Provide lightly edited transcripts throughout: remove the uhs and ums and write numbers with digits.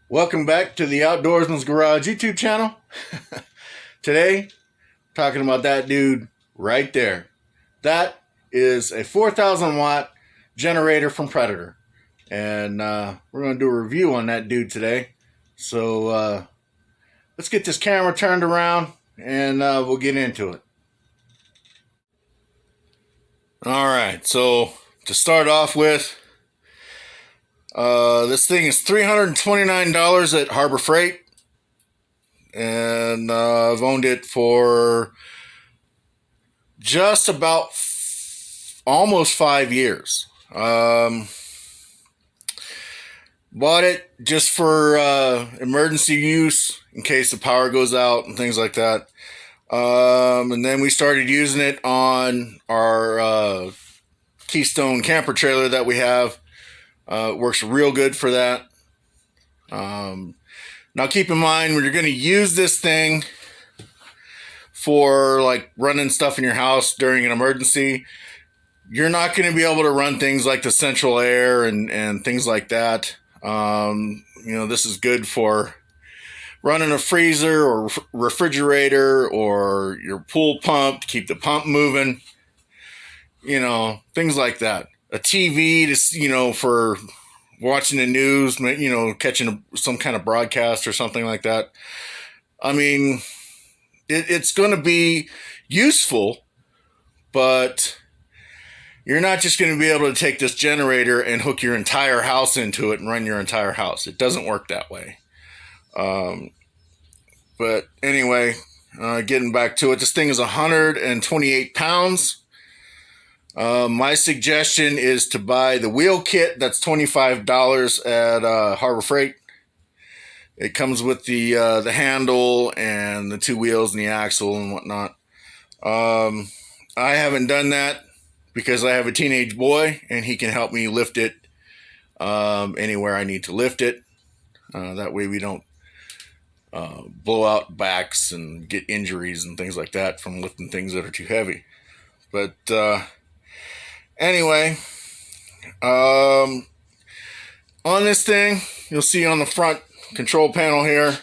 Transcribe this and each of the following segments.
Welcome back to the Outdoorsman's Garage YouTube channel. Today, talking about that dude right there. That is a 4,000 watt generator from Predator. And we're going to do a review on that dude today. So let's get this camera turned around and we'll get into it. Alright, so to start off with, this thing is $329 at Harbor Freight, and I've owned it for just about almost 5 years. Bought it just for emergency use in case the power goes out and things like that. And then we started using it on our Keystone camper trailer that we have. It works real good for that. Now keep in mind, when you're going to use this thing for like running stuff in your house during an emergency, you're not going to be able to run things like the central air and things like that. This is good for running a freezer or refrigerator or your pool pump to keep the pump moving, things like that. A TV to, for watching the news, catching some kind of broadcast or something like that. I mean, it's going to be useful, but you're not just going to be able to take this generator and hook your entire house into it and run your entire house. It doesn't work that way. But anyway, getting back to it, this thing is 128 pounds. My suggestion is to buy the wheel kit. That's $25 at Harbor Freight. It comes with the handle and the two wheels and the axle and whatnot. I haven't done that because I have a teenage boy and he can help me lift it anywhere I need to lift it. That way we don't blow out backs and get injuries and things like that from lifting things that are too heavy. But anyway, on this thing, you'll see on the front control panel here,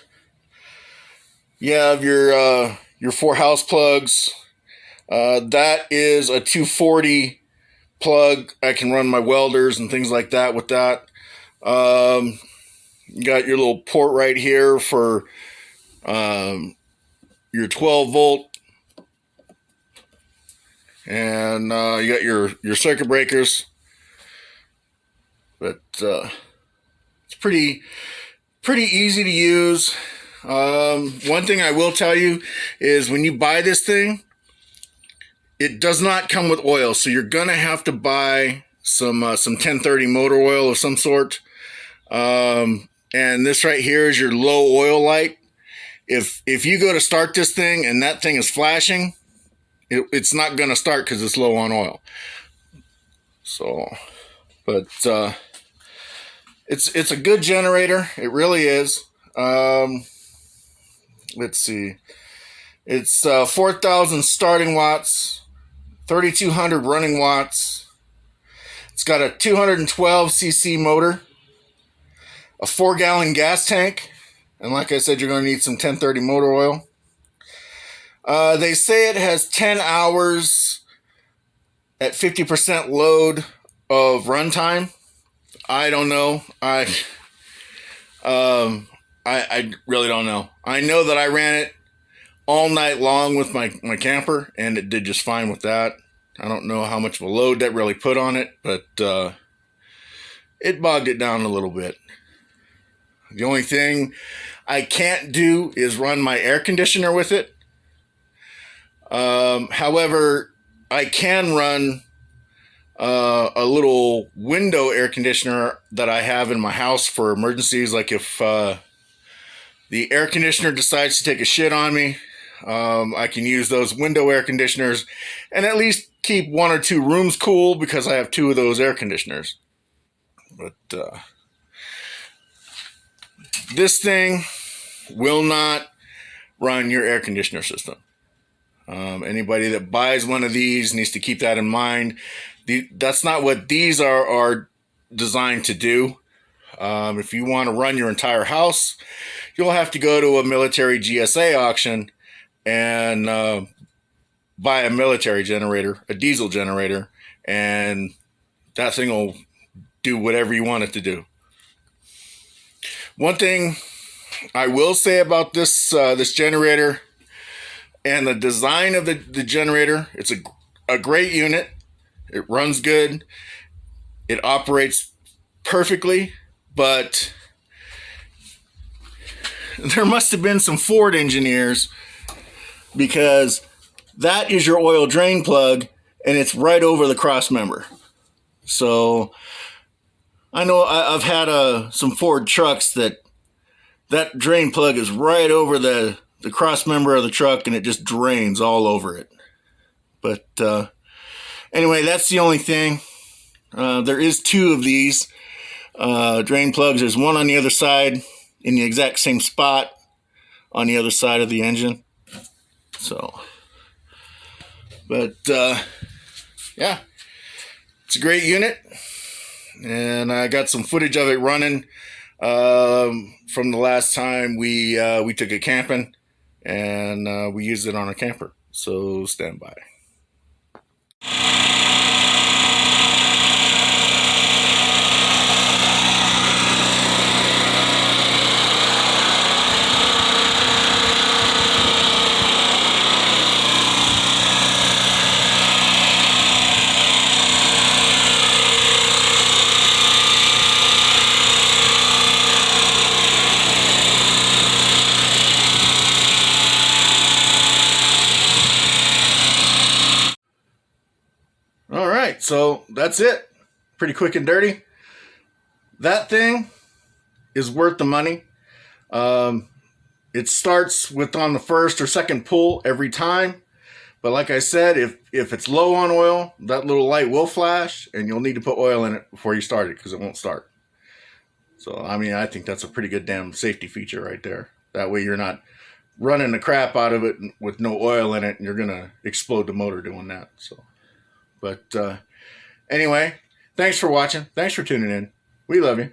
you have your 4 house plugs. That is a 240 plug. I can run my welders and things like that with that. You got your little port right here for your 12 volt. And you got your circuit breakers. But it's pretty easy to use. One thing I will tell you is when you buy this thing, it does not come with oil, so you're gonna have to buy some 1030 motor oil of some sort. And this right here is your low oil light. If you go to start this thing and that thing is flashing, it's not gonna start because it's low on oil. So, but it's a good generator. It really is. Let's see. It's 4,000 starting watts, 3,200 running watts. It's got a 212 cc motor, a 4-gallon gas tank, and like I said, you're going to need some 1030 motor oil. They say it has 10 hours at 50% load of runtime. I don't know. I really don't know. I know that I ran it all night long with my camper, and it did just fine with that. I don't know how much of a load that really put on it, but it bogged it down a little bit. The only thing I can't do is run my air conditioner with it. However, I can run a little window air conditioner that I have in my house for emergencies. Like if the air conditioner decides to take a shit on me, I can use those window air conditioners and at least keep 1 or 2 rooms cool because I have 2 of those air conditioners. But this thing will not run your air conditioner system. Anybody that buys one of these needs to keep that in mind. That's not what these are designed to do. If you want to run your entire house, you'll have to go to a military GSA auction and buy a military generator, a diesel generator, and that thing will do whatever you want it to do. One thing I will say about this this generator and the design of the generator, it's a great unit. It runs good. It operates perfectly, but there must have been some Ford engineers, because that is your oil drain plug and it's right over the cross member. So I know I've had some Ford trucks that drain plug is right over the cross member of the truck, and it just drains all over it. But anyway, that's the only thing. There is two of these drain plugs. There's one on the other side in the exact same spot on the other side of the engine. So, but yeah, it's a great unit, and I got some footage of it running from the last time we took it camping, and we used it on a camper. So stand by. All right, so that's it. Pretty quick and dirty. That thing is worth the money. It starts with on the first or second pull every time. But like I said, if it's low on oil, that little light will flash, and you'll need to put oil in it before you start it, because it won't start. So, I mean, I think that's a pretty good damn safety feature right there. That way you're not running the crap out of it with no oil in it, and you're going to explode the motor doing that. So, but anyway, thanks for watching. Thanks for tuning in. We love you.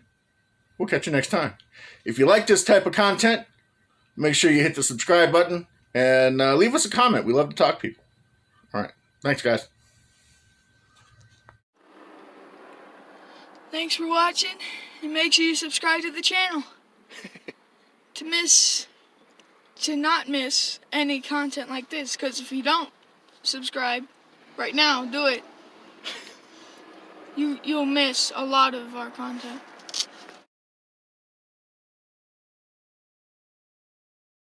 We'll catch you next time. If you like this type of content, make sure you hit the subscribe button and leave us a comment. We love to talk to people. All right. Thanks, guys. Thanks for watching, and make sure you subscribe to the channel to not miss any content like this, because if you don't subscribe right now, do it. You'll miss a lot of our content.